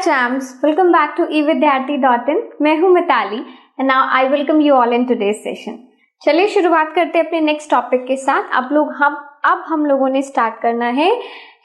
champs, welcome back to evidyarthi.in। मैं हूँ Mitali and now I welcome you all in today's session। चलिए शुरुआत करते हैं अपने नेक्स्ट टॉपिक के साथ। अब हम लोगों ने स्टार्ट करना है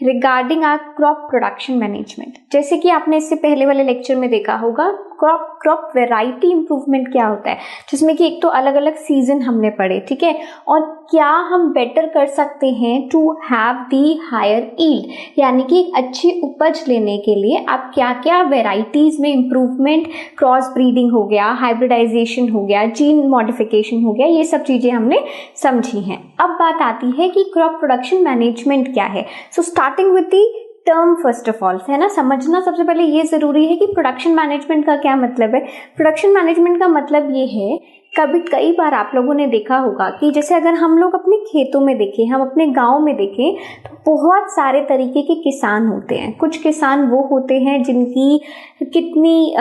regarding our crop production management. जैसे कि आपने इससे पहले वाले लेक्चर में देखा होगा क्रॉप वैरायटी इंप्रूवमेंट क्या होता है, जिसमें कि एक तो अलग अलग सीजन हमने पढ़े, ठीक है, और क्या हम बेटर कर सकते हैं to have the higher yield, यानी कि एक अच्छी उपज लेने के लिए आप क्या क्या वेराइटीज में इंप्रूवमेंट, क्रॉस ब्रीडिंग हो गया, हाइब्रिडाइजेशन हो गया, जीन मॉडिफिकेशन हो गया, ये सब चीजें हमने समझी हैं। अब बात आती है कि क्रॉप प्रोडक्शन मैनेजमेंट क्या है। So starting with the term first of all, है ना, समझना सबसे पहले ये जरूरी है कि प्रोडक्शन मैनेजमेंट का क्या मतलब है। प्रोडक्शन मैनेजमेंट का मतलब ये है, कई बार आप लोगों ने देखा होगा कि जैसे अगर हम लोग अपने खेतों में देखें, हम अपने गांव में देखें, तो बहुत सारे तरीके के किसान होते हैं। कुछ किसान वो होते हैं जिनकी कितनी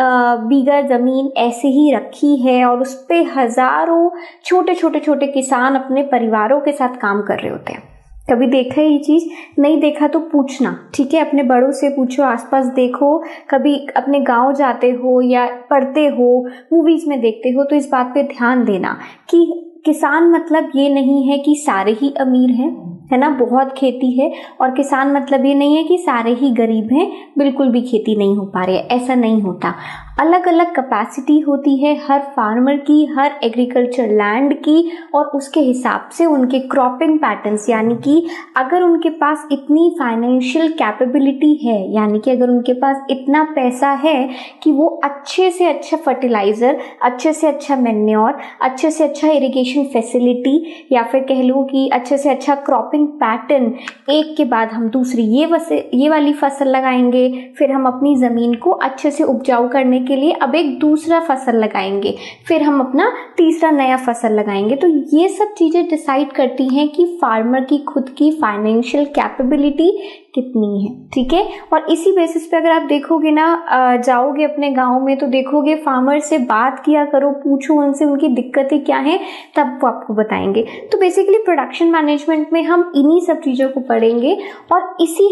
बीघा जमीन ऐसे ही रखी है और उस पे हजारों छोटे किसान अपने परिवारों के साथ काम कर रहे होते हैं। कभी देखा है ये चीज? नहीं देखा तो पूछना, ठीक है, अपने बड़ों से पूछो, आसपास देखो, कभी अपने गांव जाते हो या पढ़ते हो, मूवीज में देखते हो, तो इस बात पे ध्यान देना कि किसान मतलब ये नहीं है कि सारे ही अमीर हैं, है ना, बहुत खेती है, और किसान मतलब ये नहीं है कि सारे ही गरीब हैं, बिल्कुल भी खेती नहीं हो पा रही है, ऐसा नहीं होता। अलग अलग कैपेसिटी होती है हर फार्मर की, हर एग्रीकल्चर लैंड की, और उसके हिसाब से उनके क्रॉपिंग पैटर्न्स, यानी कि अगर उनके पास इतनी फाइनेंशियल कैपेबिलिटी है, यानी कि अगर उनके पास इतना पैसा है कि वो अच्छे से अच्छा फर्टिलाइजर, अच्छे से अच्छा मैन्योर, अच्छे से अच्छा इरिगेशन फैसिलिटी, या फिर कह लो कि अच्छे से अच्छा क्रॉपिंग पैटर्न, एक के बाद हम दूसरी ये वाली फसल लगाएंगे, फिर हम अपनी जमीन को अच्छे से उपजाऊ करने के लिए अब एक दूसरा फसल लगाएंगे, फिर हम अपना तीसरा नया फसल लगाएंगे। तो ये सब चीजें डिसाइड करती हैं कि फार्मर की खुद की फाइनेंशियल कैपेबिलिटी कितनी है, ठीक है। और इसी बेसिस पे अगर आप देखोगे ना, जाओगे अपने गांव में तो देखोगे फार्मर से बात किया करो, पूछो उनसे उनकी दिक्कतें क्या हैं, तब वो आपको बताएंगे। तो बेसिकली प्रोडक्शन मैनेजमेंट में हम इन्हीं सब चीजों को पढ़ेंगे, और इसी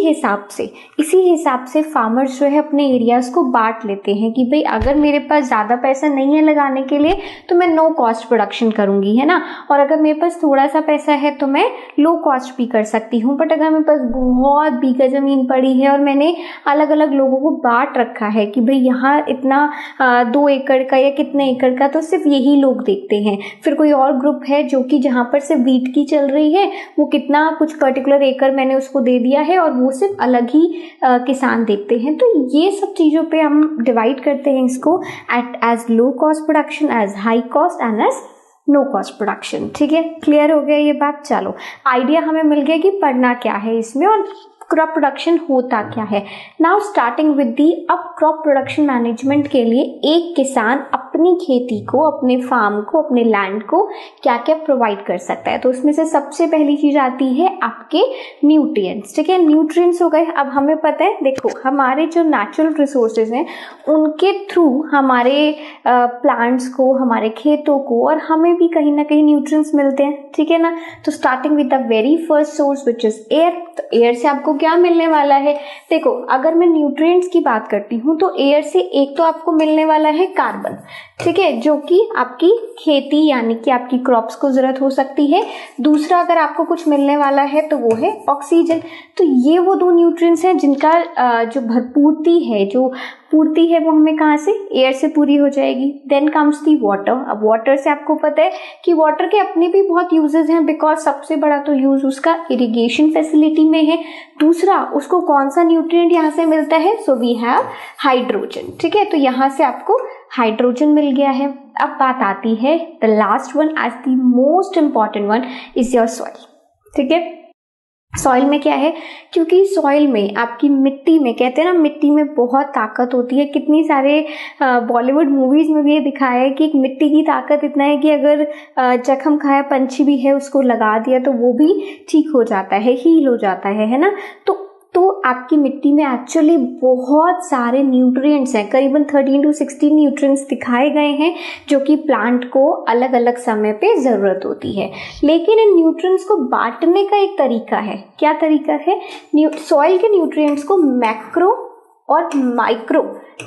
हिसाब से फार्मर्स जो है अपने एरियाज को बांट लेते हैं कि भाई अगर मेरे पास ज्यादा पैसा नहीं है लगाने के लिए तो मैं नो कॉस्ट प्रोडक्शन करूंगी, है ना, और अगर मेरे पास थोड़ा सा पैसा है तो मैं लो कॉस्ट भी कर सकती हूँ। बट अगर मेरे पास बहुत बीघा जमीन पड़ी है और मैंने अलग अलग लोगों को बांट रखा है कि भाई यहाँ इतना 2 एकड़ का या कितने एकड़ का, तो सिर्फ यही लोग देखते हैं। फिर कोई और ग्रुप है जो कि जहाँ पर सिर्फ वीट की चल रही है, वो कितना कुछ पर्टिकुलर एकड़ मैंने उसको दे दिया है और वो सिर्फ अलग ही किसान देखते हैं। तो ये सब चीजों पे हम डिवाइड करते हैं इसको as low cost production, as high cost and as no cost production. ठीक है, क्लियर हो गया ये बात? चलो, आइडिया हमें मिल गया कि पढ़ना क्या है इसमें और क्रॉप प्रोडक्शन होता क्या है। नाउ स्टार्टिंग विद दी, अब क्रॉप प्रोडक्शन मैनेजमेंट के लिए एक किसान अपनी खेती को, अपने फार्म को, अपने लैंड को क्या क्या प्रोवाइड कर सकता है। तो उसमें से सबसे पहली चीज आती है आपके न्यूट्रिएंट्स, ठीक है। न्यूट्रिएंट्स हो गए, अब हमें पता है, देखो हमारे जो नेचुरल रिसोर्सेज हैं उनके थ्रू हमारे प्लांट्स को, हमारे खेतों को और हमें भी कहीं ना कहीं न्यूट्रिएंट्स मिलते हैं, ठीक है ना। तो starting with the very first source which is air. तो एयर से आपको क्या मिलने वाला है? देखो, अगर मैं न्यूट्रिएंट्स की बात करती हूँ तो एयर से एक तो आपको मिलने वाला है कार्बन, ठीक है, जो कि आपकी खेती यानी कि आपकी क्रॉप्स को जरूरत हो सकती है। दूसरा अगर आपको कुछ मिलने वाला है तो वो है ऑक्सीजन। तो ये वो 2 न्यूट्रिएंट्स हैं जिनका जो भरपूर्ति है, जो पूर्ति है, वो हमें कहाँ से? एयर से पूरी हो जाएगी। Then comes the water. अब वाटर से आपको पता है कि वाटर के अपने भी बहुत यूजेस हैं, बिकॉज सबसे बड़ा तो यूज उसका इरिगेशन फैसिलिटी में है। दूसरा, उसको कौन सा न्यूट्रिएंट यहाँ से मिलता है? सो वी हैव हाइड्रोजन, ठीक है। तो यहाँ से आपको हाइड्रोजन मिल गया है। अब बात आती है the last one as the most important one is your soil, ठीक है। सॉइल में क्या है? क्योंकि सॉइल में आपकी मिट्टी में, कहते हैं ना मिट्टी में बहुत ताकत होती है। कितनी सारे बॉलीवुड मूवीज में भी ये दिखाया है कि एक मिट्टी की ताकत इतना है कि अगर जख्म खाया पंछी भी है उसको लगा दिया तो वो भी ठीक हो जाता है, हील हो जाता है ना। तो आपकी मिट्टी में एक्चुअली बहुत सारे न्यूट्रिएंट्स हैं, करीबन 13 to 16 न्यूट्रिएंट्स दिखाए गए हैं जो कि प्लांट को अलग अलग समय पे जरूरत होती है। लेकिन इन न्यूट्रिएंट्स को बांटने का एक तरीका है। क्या तरीका है? सॉइल के न्यूट्रिएंट्स को मैक्रो और माइक्रो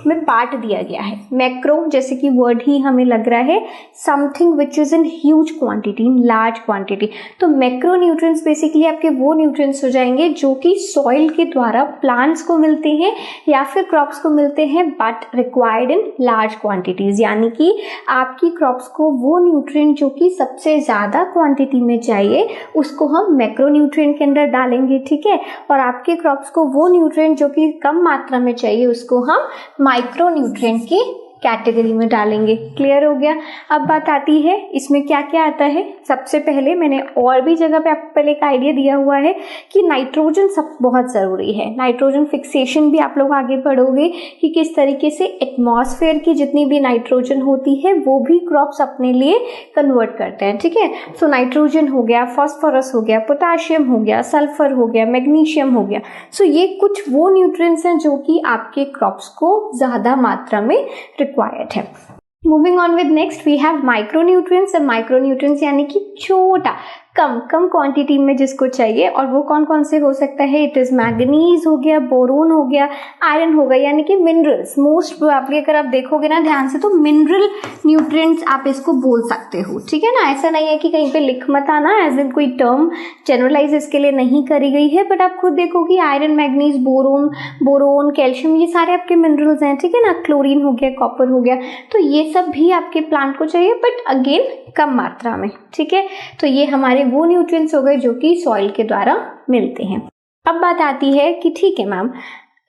में बांट दिया गया है। मैक्रो जैसे कि वर्ड ही हमें लग रहा है, something which is in huge quantity, in large quantity. तो मैक्रो न्यूट्रिएंट्स बेसिकली आपके वो न्यूट्रिएंट्स हो जाएंगे जो कि सॉइल के द्वारा प्लांट्स को मिलते हैं या फिर क्रॉप्स को मिलते हैं, but required in large quantities. यानी कि आपकी क्रॉप्स को वो न्यूट्रिएंट जो कि सबसे ज्यादा क्वांटिटी में चाहिए उसको हम मैक्रो न्यूट्रिएंट के अंदर डालेंगे, ठीक है। और आपके क्रॉप्स को वो न्यूट्रिएंट जो कि कम मात्रा में चाहिए उसको हम माइक्रो न्यूट्रिएंट की कैटेगरी में डालेंगे। क्लियर हो गया। अब बात आती है इसमें क्या क्या आता है। सबसे पहले मैंने और भी जगह पे आपको पहले एक आइडिया दिया हुआ है कि नाइट्रोजन सब बहुत जरूरी है। नाइट्रोजन फिक्सेशन भी आप लोग आगे पढ़ोगे कि किस तरीके से एटमॉस्फेयर की जितनी भी नाइट्रोजन होती है वो भी क्रॉप्स अपने लिए कन्वर्ट करते हैं, ठीक है। सो नाइट्रोजन हो गया, फास्फोरस हो गया, पोटाशियम हो गया, सल्फर हो गया, मैग्नीशियम हो गया। सो ये कुछ वो न्यूट्रिएंट्स हैं जो कि आपके क्रॉप्स को ज्यादा मात्रा में रिक्वायर्ड है। Moving on with next we have micronutrients. Micronutrients यानी कि छोटा कम क्वांटिटी में जिसको चाहिए, और वो कौन कौन से हो सकता है। इट इज मैग्नीज हो गया, बोरोन हो गया, आयरन हो गया, यानी कि मिनरल्स। मोस्ट प्रोबेबली अगर आप देखोगे ना ध्यान से तो मिनरल न्यूट्रिएंट्स आप इसको बोल सकते हो, ठीक है ना। ऐसा नहीं है कि कहीं पे लिख मत आना एज इन कोई टर्म जनरलाइज इसके लिए नहीं करी गई है, बट आप खुद देखोगे आयरन, मैग्नीज, बोरोन, कैल्शियम, ये सारे आपके मिनरल्स हैं, ठीक है ना। क्लोरीन हो गया, कॉपर हो गया, तो ये सब भी आपके प्लांट को चाहिए, बट अगेन कम मात्रा में, ठीक है। तो ये हमारे वो न्यूट्रिएंट्स हो गए जो कि सॉइल के द्वारा मिलते हैं। अब बात आती है कि ठीक है मैम,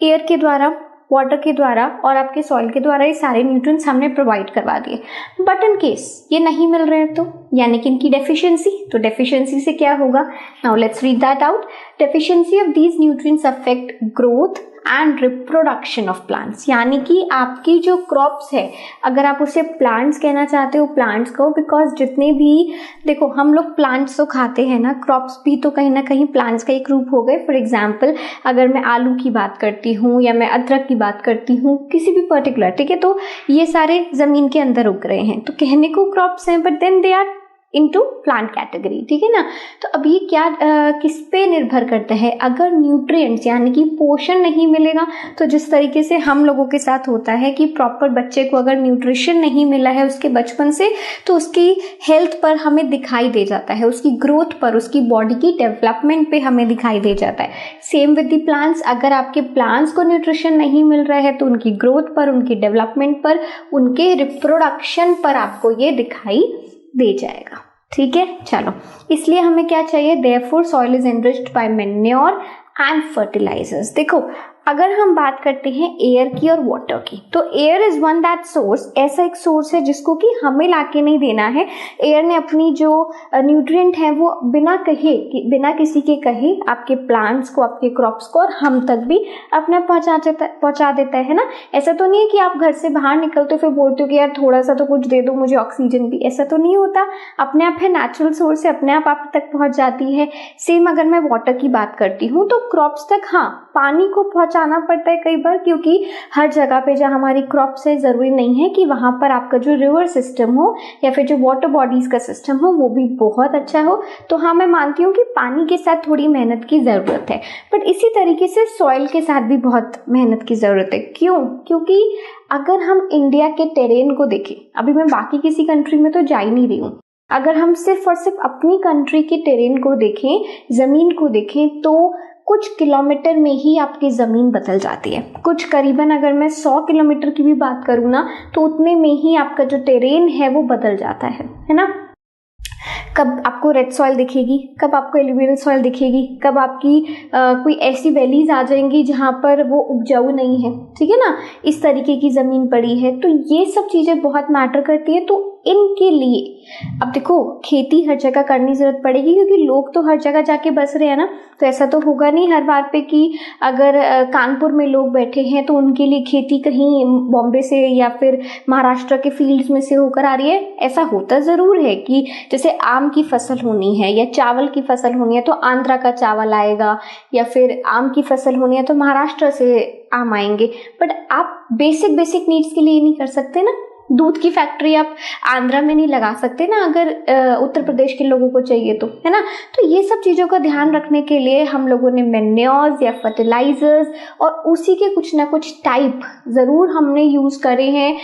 एयर के द्वारा, वाटर के द्वारा और आपके सॉइल के द्वारा ये सारे न्यूट्रिएंट्स हमने प्रोवाइड करवा दिए, बट इन केस ये नहीं मिल रहे हैं तो यानी कि इनकी डेफिशिएंसी, तो डेफिशिएंसी से क्या होगा। Now let's read that out. Deficiency of these nutrients affect growth and reproduction of plants. यानी कि आपकी जो क्रॉप्स है, अगर आप उसे प्लांट्स कहना चाहते हो प्लांट्स को, बिकॉज जितने भी देखो हम लोग प्लांट्स तो खाते हैं ना, क्रॉप्स भी तो कहीं ना कहीं प्लांट्स का एक रूप हो गए। फॉर एग्जाम्पल अगर मैं आलू की बात करती हूँ या मैं अदरक की बात करती हूँ, किसी भी पर्टिकुलर, ठीक है, तो ये सारे जमीन के अंदर उग रहे हैं, तो कहने को क्रॉप्स हैं, but then they are into plant category, ठीक है ना। तो अब ये क्या किस पे निर्भर करता है। अगर न्यूट्रिएंट्स यानी कि पोषण नहीं मिलेगा, तो जिस तरीके से हम लोगों के साथ होता है कि प्रॉपर बच्चे को अगर न्यूट्रिशन नहीं मिला है उसके बचपन से, तो उसकी हेल्थ पर हमें दिखाई दे जाता है, उसकी ग्रोथ पर, उसकी बॉडी की डेवलपमेंट पे हमें दिखाई दे जाता है। सेम विद द प्लांट्स, अगर आपके प्लांट्स को न्यूट्रिशन नहीं मिल रहा है तो उनकी ग्रोथ पर, उनकी डेवलपमेंट पर, उनके रिप्रोडक्शन पर आपको ये दिखाई दे जाएगा, ठीक है। चलो, इसलिए हमें क्या चाहिए, therefore soil is enriched by manure and fertilizers. देखो अगर हम बात करते हैं एयर की और वाटर की, तो air is one that source, ऐसा एक सोर्स है जिसको कि हमें लाके नहीं देना है। एयर ने अपनी जो न्यूट्रिएंट है वो बिना कहे, बिना किसी के कहे आपके प्लांट्स को, आपके क्रॉप्स को और हम तक भी अपना पहुंचा देता है ना। ऐसा तो नहीं है कि आप घर से बाहर निकलते हो फिर बोलते हो कि यार थोड़ा सा तो कुछ दे दो मुझे ऑक्सीजन भी, ऐसा तो नहीं होता। अपने आप है, नेचुरल सोर्स से अपने आप तक पहुंच जाती है। सेम अगर मैं वाटर की बात करती हूँ तो क्रॉप्स तक हाँ पानी को पहुंचाना पड़ता है कई बार, क्योंकि हर जगह पे जहाँ हमारी क्रॉप्स है जरूरी नहीं है कि वहां पर आपका जो रिवर सिस्टम हो या फिर जो वाटर बॉडीज का सिस्टम हो वो भी बहुत अच्छा हो। तो हाँ मैं मानती हूँ कि पानी के साथ थोड़ी मेहनत की जरूरत है, बट इसी तरीके से सॉइल के साथ भी बहुत मेहनत की जरूरत है। क्यों? क्योंकि अगर हम इंडिया के टेरेन को देखें, अभी मैं बाकी किसी कंट्री में तो जा ही नहीं रही हूँ, अगर हम सिर्फ और सिर्फ अपनी कंट्री के टेरेन को देखें, जमीन को देखें, तो कुछ किलोमीटर में ही आपकी जमीन बदल जाती है। कुछ करीबन अगर मैं 100 किलोमीटर की भी बात करूँ ना, तो उतने में ही आपका जो टेरेन है वो बदल जाता है ना। कब आपको रेड सॉइल दिखेगी, कब आपको एलुवियल सॉइल दिखेगी, कब आपकी कोई ऐसी वैलीज आ जाएंगी जहाँ पर वो उपजाऊ नहीं है, ठीक है ना, इस तरीके की जमीन पड़ी है। तो ये सब चीजें बहुत मैटर करती है। तो इनके लिए अब देखो खेती हर जगह करनी जरूरत पड़ेगी, क्योंकि लोग तो हर जगह जाके बस रहे हैं ना। तो ऐसा तो होगा नहीं हर बार पे कि अगर कानपुर में लोग बैठे हैं तो उनके लिए खेती कहीं बॉम्बे से या फिर महाराष्ट्र के फील्ड्स में से होकर आ रही है। ऐसा होता जरूर है कि जैसे आम की फसल होनी है या चावल की फसल होनी है तो आंध्रा का चावल आएगा, या फिर आम की फसल होनी है तो महाराष्ट्र से आम आएंगे। बट आप बेसिक नीड्स के लिए नहीं कर सकते ना। दूध की फैक्ट्री आप आंध्रा में नहीं लगा सकते ना, अगर उत्तर प्रदेश के लोगों को चाहिए तो, है ना। तो ये सब चीज़ों का ध्यान रखने के लिए हम लोगों ने मैन्योर्स या फर्टिलाइजर्स और उसी के कुछ ना कुछ टाइप ज़रूर हमने यूज़ करे हैं।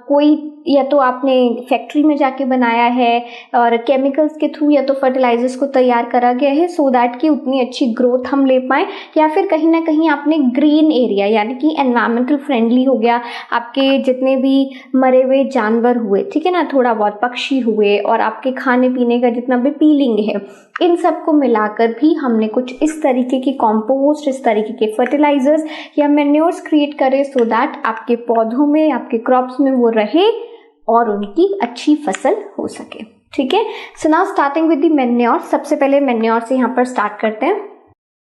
कोई या तो आपने फैक्ट्री में जाके बनाया है और केमिकल्स के थ्रू, या तो फर्टिलाइजर्स को तैयार करा गया है सो दैट कि उतनी अच्छी ग्रोथ हम ले पाएँ, या फिर कहीं ना कहीं आपने ग्रीन एरिया यानी कि एनवायरमेंटल फ्रेंडली हो गया, आपके जितने भी मरे हुए जानवर हुए, ठीक है ना, थोड़ा बहुत पक्षी हुए और आपके खाने पीने का जितना भी पीलिंग है, इन सबको मिलाकर भी हमने कुछ इस तरीके की कॉम्पोस्ट, इस तरीके के फर्टिलाइजर्स या मैन्योर्स क्रिएट करें सो दैट आपके पौधों में, आपके क्रॉप्स में वो रहे और उनकी अच्छी फसल हो सके। ठीक है, so now starting with the manure. सबसे पहले मैन्योर से यहाँ पर स्टार्ट करते हैं।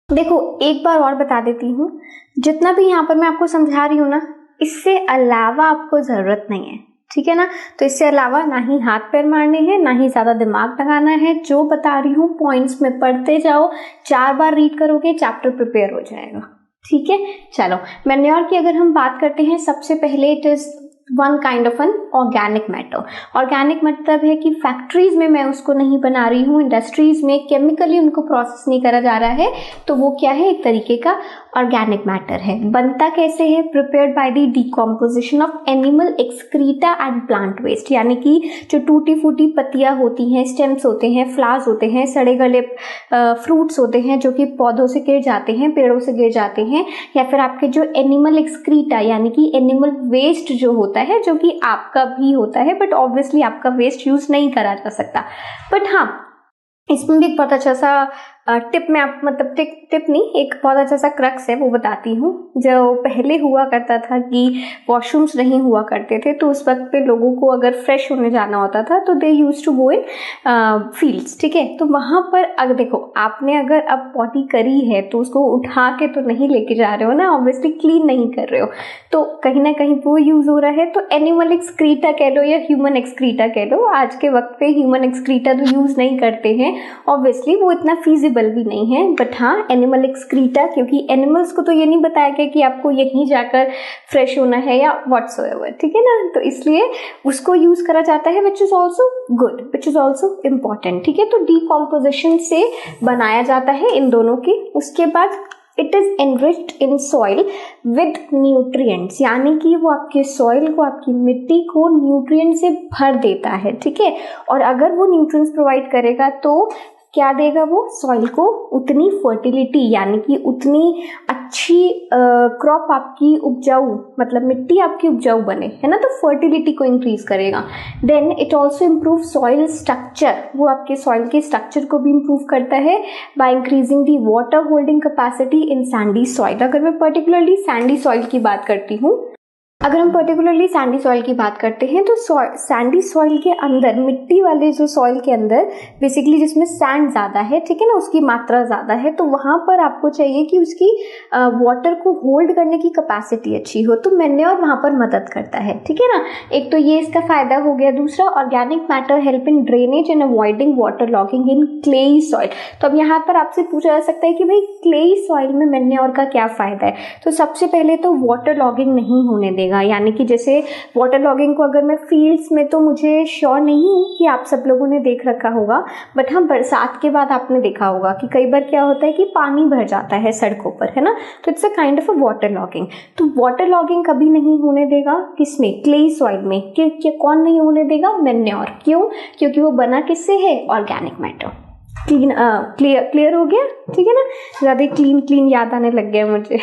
देखो, एक बार और बता देती हूँ, जितना भी यहाँ पर मैं आपको समझा रही हूँ ना, इससे अलावा आपको ज़रूरत नहीं है, ठीक है ना। तो इससे अलावा ना ही हाथ पैर मारने हैं, ना ही ज़्यादा दिमाग लगाना है। जो बता रही हूँ पॉइंट्स में पढ़ते जाओ, 4 बार रीड करोगे चैप्टर प्रिपेयर हो जाएगा। ठीक है, चलो मैन्योर की अगर हम बात करते हैं, सबसे पहले it is one kind of an organic matter. Organic मतलब है कि फैक्ट्रीज में मैं उसको नहीं बना रही हूँ, इंडस्ट्रीज में केमिकली उनको प्रोसेस नहीं करा जा रहा है, तो वो क्या है, एक तरीके का ऑर्गेनिक मैटर है। बनता कैसे है, prepared by the decomposition of animal excreta and plant waste, यानी कि जो टूटी फूटी पत्तियां होती हैं, स्टेम्स होते हैं, फ्लावर्स होते हैं, सड़े गले फ्रूट्स होते हैं जो कि पौधों से गिर जाते हैं, पेड़ों से गिर जाते हैं, या फिर आपके जो एनिमल एक्सक्रीटा यानी कि एनिमल वेस्ट जो होता है, जो कि आपका भी होता है, बट ऑब्वियसली आपका वेस्ट यूज नहीं करा जा सकता। बट हाँ, इसमें भी एक बहुत अच्छा सा टिप में आप, मतलब टिप नहीं, एक बहुत अच्छा सा क्रक्स है, वो बताती हूँ। जो पहले हुआ करता था कि वॉशरूम्स नहीं हुआ करते थे, तो उस वक्त पे लोगों को अगर फ्रेश होने जाना होता था तो they used to go in fields, ठीक है। तो वहाँ पर अगर देखो, आपने अगर अब पॉटी करी है तो उसको उठा के तो नहीं लेके जा रहे हो ना, ऑब्वियसली क्लीन नहीं कर रहे हो, तो कहीं ना कहीं वो यूज हो रहा है। तो एनिमल एक्सक्रीटा कह लो या ह्यूमन एक्सक्रीटा कह लो, आज के वक्त पे ह्यूमन एक्सक्रीटा तो यूज नहीं करते हैं, ऑब्वियसली वो इतना फीजिबल भी नहीं है। बट हाँ, एनिमल एक्सक्रीटा, क्योंकि एनिमल्स को तो ये नहीं बताया गया कि आपको यहीं जाकर फ्रेश होना है या व्हाटसोएवर, ठीक है ना, तो इसलिए उसको यूज करा जाता है, which is also good, which is also important. ठीक है, तो डिकम्पोजिशन से बनाया जाता है इन दोनों की। उसके बाद it is enriched in soil with nutrients, यानी कि वो आपके सॉइल को, आपकी मिट्टी को न्यूट्रिएंट से भर देता है, ठीक है। और अगर वो न्यूट्रिएंट्स प्रोवाइड करेगा तो क्या देगा, वो सॉइल को उतनी फर्टिलिटी, यानी कि उतनी अच्छी क्रॉप आपकी उपजाऊ, मतलब मिट्टी आपकी उपजाऊ बने, है ना, तो फर्टिलिटी को इंक्रीज करेगा। Then it also improve soil structure, वो आपके सॉइल के स्ट्रक्चर को भी इम्प्रूव करता है by increasing the water holding capacity in Sandy soil. अगर मैं पर्टिकुलरली सैंडी सॉइल की बात करती हूँ, अगर हम पर्टिकुलरली सैंडी सॉइल की बात करते हैं, तो सैंडी सॉइल के अंदर, मिट्टी वाले जो सॉइल के अंदर बेसिकली जिसमें सैंड ज़्यादा है, ठीक है ना, उसकी मात्रा ज़्यादा है, तो वहाँ पर आपको चाहिए कि उसकी वाटर को होल्ड करने की कैपेसिटी अच्छी हो, तो मैन्योर वहाँ पर मदद करता है, ठीक है ना। एक तो ये इसका फायदा हो गया। दूसरा, organic matter help in drainage and avoiding water logging in clayey soil. तो अब यहाँ पर आपसे पूछा जा सकता है कि भाई क्लेई सॉइल में मैन्योर का क्या फ़ायदा है। तो सबसे पहले तो वाटर लॉगिंग नहीं होने देगा, यानी कि जैसे वाटर लॉगिंग को अगर मैं फील्ड्स में, तो मुझे श्योर नहीं हूँ कि आप सब लोगों ने देख रखा होगा, बट हाँ बरसात के बाद आपने देखा होगा कि कई बार क्या होता है कि पानी भर जाता है सड़कों पर, है ना, तो it's a kind of a water logging. तो वाटर लॉगिंग कभी नहीं होने देगा, किसमें, क्ले सॉइल में। कौन नहीं होने देगा, मैन्योर। क्यों, क्योंकि वो बना किससे है, ऑर्गेनिक मैटर। क्लियर हो गया, ठीक है ना, ज़्यादा क्लीन याद आने लग गया मुझे।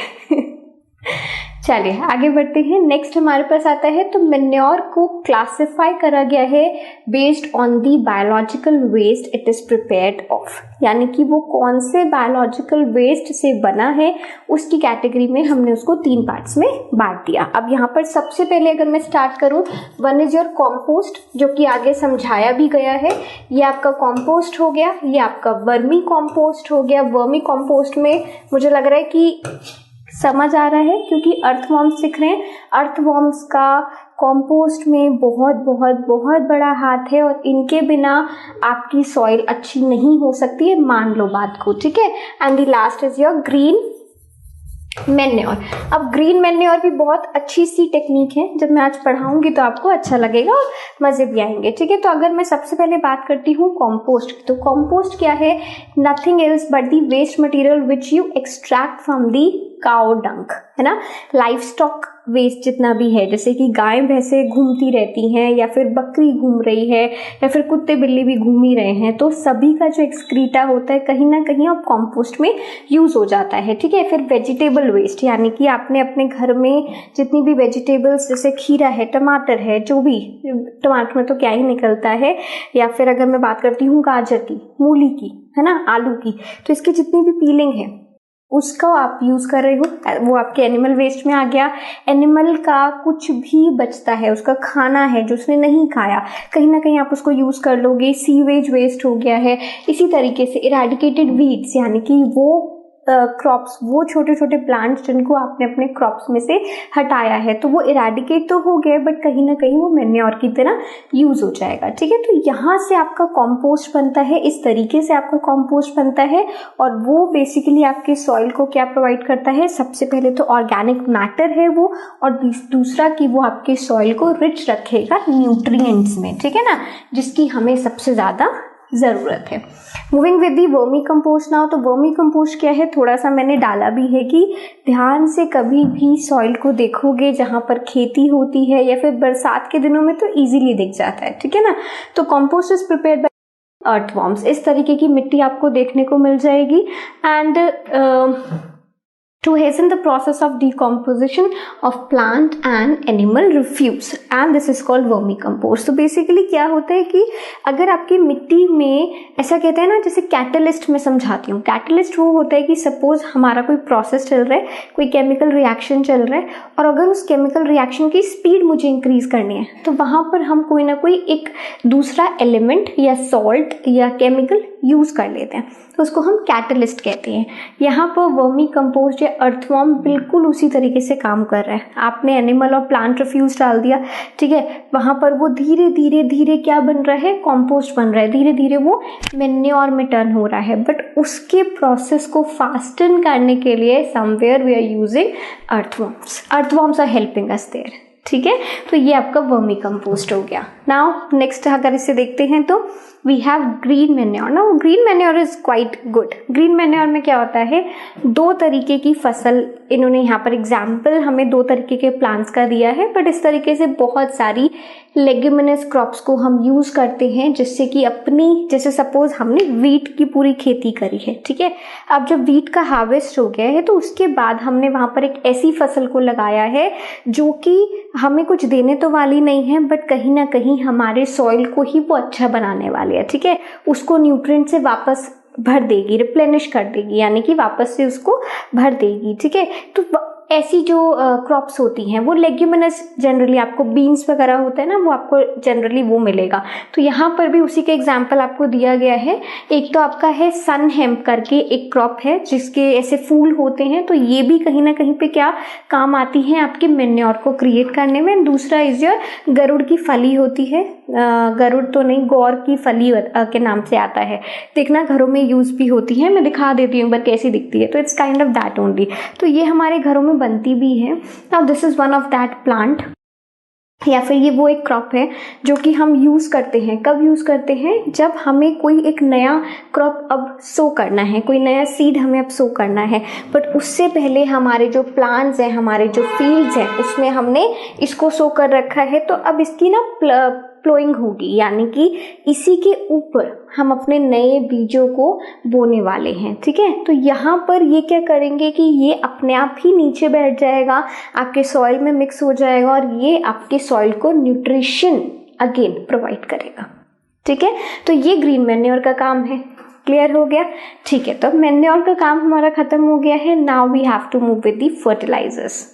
चलिए आगे बढ़ते हैं। नेक्स्ट हमारे पास आता है, तो मैन्योर को क्लासिफाई करा गया है based on the biological waste it is prepared of, यानी कि वो कौन से बायोलॉजिकल वेस्ट से बना है, उसकी कैटेगरी में हमने उसको 3 पार्ट्स में बांट दिया। अब यहाँ पर सबसे पहले अगर मैं स्टार्ट करूँ, वन इज योर कॉम्पोस्ट, जो कि आगे समझाया भी गया है। ये आपका कॉम्पोस्ट हो गया, ये आपका वर्मी कॉम्पोस्ट हो गया। वर्मी कॉम्पोस्ट में मुझे लग रहा है कि समझ आ रहा है, क्योंकि अर्थवॉर्म्स दिख रहे हैं। अर्थवॉर्म्स का कॉम्पोस्ट में बहुत बहुत बहुत बड़ा हाथ है, और इनके बिना आपकी सॉइल अच्छी नहीं हो सकती है, मान लो बात को, ठीक है। And the last is your green manure. अब ग्रीन मैन्योर भी बहुत अच्छी सी टेक्निक है, जब मैं आज पढ़ाऊंगी तो आपको अच्छा लगेगा और मजे भी आएंगे, ठीक है। तो अगर मैं सबसे पहले बात करती हूँ कॉम्पोस्ट की, तो कॉम्पोस्ट क्या है, nothing else but the waste material which you extract from the cow dung, है ना। लाइफ स्टॉक वेस्ट जितना भी है, जैसे कि गाय भैंसे घूमती रहती हैं या फिर बकरी घूम रही है या फिर कुत्ते बिल्ली भी घूम ही रहे हैं, तो सभी का जो एक्सक्रीटा होता है कहीं ना कहीं अब कंपोस्ट में यूज हो जाता है, ठीक है। फिर वेजिटेबल वेस्ट, यानी कि आपने अपने घर में जितनी भी वेजिटेबल्स, जैसे खीरा है, टमाटर है, जो भी, टमाटर में तो क्या ही निकलता है, या फिर अगर मैं बात करती हूँ गाजर की, मूली की, है ना, आलू की, तो इसकी जितनी भी पीलिंग है उसका आप यूज कर रहे हो, वो आपके एनिमल वेस्ट में आ गया। एनिमल का कुछ भी बचता है, उसका खाना है जो उसने नहीं खाया, कहीं ना कहीं आप उसको यूज कर लोगे। सीवेज वेस्ट हो गया है। इसी तरीके से इरेडिकेटेड वीड्स, यानी कि वो क्रॉप्स, वो छोटे छोटे प्लांट्स जिनको आपने अपने क्रॉप्स में से हटाया है, तो वो इरेडिकेट तो हो गए बट कहीं ना कहीं वो मैन्योर की तरह यूज हो जाएगा, ठीक है। तो यहाँ से आपका कंपोस्ट बनता है, इस तरीके से आपका कंपोस्ट बनता है, और वो बेसिकली आपके सॉइल को क्या प्रोवाइड करता है, सबसे पहले तो ऑर्गेनिक मैटर है वो, और दूसरा कि वो आपके सॉइल को रिच रखेगा न्यूट्रिएंट्स में, ठीक है ना, जिसकी हमें सबसे ज्यादा जरूरत है। Moving with the vermi compost now, तो वर्मी कंपोस्ट क्या है, थोड़ा सा मैंने डाला भी है कि ध्यान से कभी भी सॉइल को देखोगे जहां पर खेती होती है या फिर बरसात के दिनों में तो इजीली दिख जाता है, ठीक है ना। तो compost is prepared by earthworms, इस तरीके की मिट्टी आपको देखने को मिल जाएगी। And to hasten the process of decomposition of plant and animal refuse, and this is called vermicompost। तो बेसिकली क्या होता है कि अगर आपकी मिट्टी में, ऐसा कहते हैं ना, जैसे कैटलिस्ट में समझाती हूँ, कैटलिस्ट वो होता है कि सपोज हमारा कोई प्रोसेस चल रहा है, कोई केमिकल रिएक्शन चल रहा है, और अगर उस केमिकल रिएक्शन की स्पीड मुझे इंक्रीज करनी है, तो वहां पर हम कोई ना कोई एक दूसरा एलिमेंट या सॉल्ट या केमिकल यूज कर लेते हैं, तो उसको हम कैटलिस्ट कहते हैं। यहाँ पर वर्मी कंपोस्ट या अर्थवॉर्म बिल्कुल उसी तरीके से काम कर रहा है। आपने एनिमल और प्लांट रिफ्यूज डाल दिया, ठीक है, वहां पर वो धीरे धीरे धीरे क्या बन रहा है, कंपोस्ट बन रहा है, धीरे धीरे वो मैन्योर में टर्न हो रहा है। बट उसके प्रोसेस को फास्टन करने के लिए somewhere we are using earthworms. Earthworms are helping us there, ठीक है। तो ये आपका वर्मी कंपोस्ट हो गया। नाउ नेक्स्ट अगर इसे देखते हैं तो we have green manure. Now green manure is quite good. Green manure में क्या होता है, दो तरीके की फसल, इन्होंने यहाँ पर एग्जाम्पल हमें दो तरीके के प्लांट्स का दिया है, बट इस तरीके से बहुत सारी लेग्यूमिनस क्रॉप्स को हम यूज करते हैं, जिससे कि अपनी, जैसे सपोज हमने वीट की पूरी खेती करी है, ठीक है। अब जब वीट का हार्वेस्ट हो गया है तो उसके बाद हमने वहां पर एक ऐसी फसल को लगाया है जो कि हमें कुछ देने तो वाली नहीं है, बट कहीं ना कहीं हमारे सॉइल को ही वो अच्छा बनाने वाली है, ठीक है। उसको न्यूट्रिएंट से वापस भर देगी, रिप्लेनिश कर देगी, यानी कि वापस से उसको भर देगी, ठीक है। तो ऐसी जो क्रॉप्स होती हैं वो लेग्यूमिनस, जनरली आपको बीन्स वगैरह होता है ना, वो आपको जनरली वो मिलेगा। तो यहाँ पर भी उसी का एग्जाम्पल आपको दिया गया है। एक तो आपका है सन हेम्प करके एक क्रॉप है जिसके ऐसे फूल होते हैं, तो ये भी कहीं ना कहीं पे क्या काम आती है, आपके मैन्योर को क्रिएट करने में। दूसरा इज योर गरुड़ की फली होती है, गरुड़ तो नहीं, गौर की फली के नाम से आता है, देखना घरों में यूज भी होती है, मैं दिखा देती हूँ बट कैसी दिखती है। तो it's kind of that only, तो ये हमारे घरों में बनती भी है। Now this is one of that plant, या फिर ये वो एक क्रॉप है जो कि हम यूज करते हैं। कब यूज करते हैं, जब हमें कोई एक नया क्रॉप अब सो करना है, कोई नया सीड हमें अब सो करना है, बट उससे पहले हमारे जो प्लांट्स हैं, हमारे जो फील्ड्स हैं, उसमें हमने इसको सो कर रखा है। तो अब इसकी ना प्लोइंग होगी, यानी कि इसी के ऊपर हम अपने नए बीजों को बोने वाले हैं, ठीक है। तो यहाँ पर ये क्या करेंगे कि ये अपने आप ही नीचे बैठ जाएगा, आपके सॉइल में मिक्स हो जाएगा, और ये आपके सॉइल को न्यूट्रिशन अगेन प्रोवाइड करेगा, ठीक है। तो ये ग्रीन मैन्योर का काम है। क्लियर हो गया, ठीक है। तो मैन्योर का काम हमारा खत्म हो गया है। Now we have to move with the fertilisers.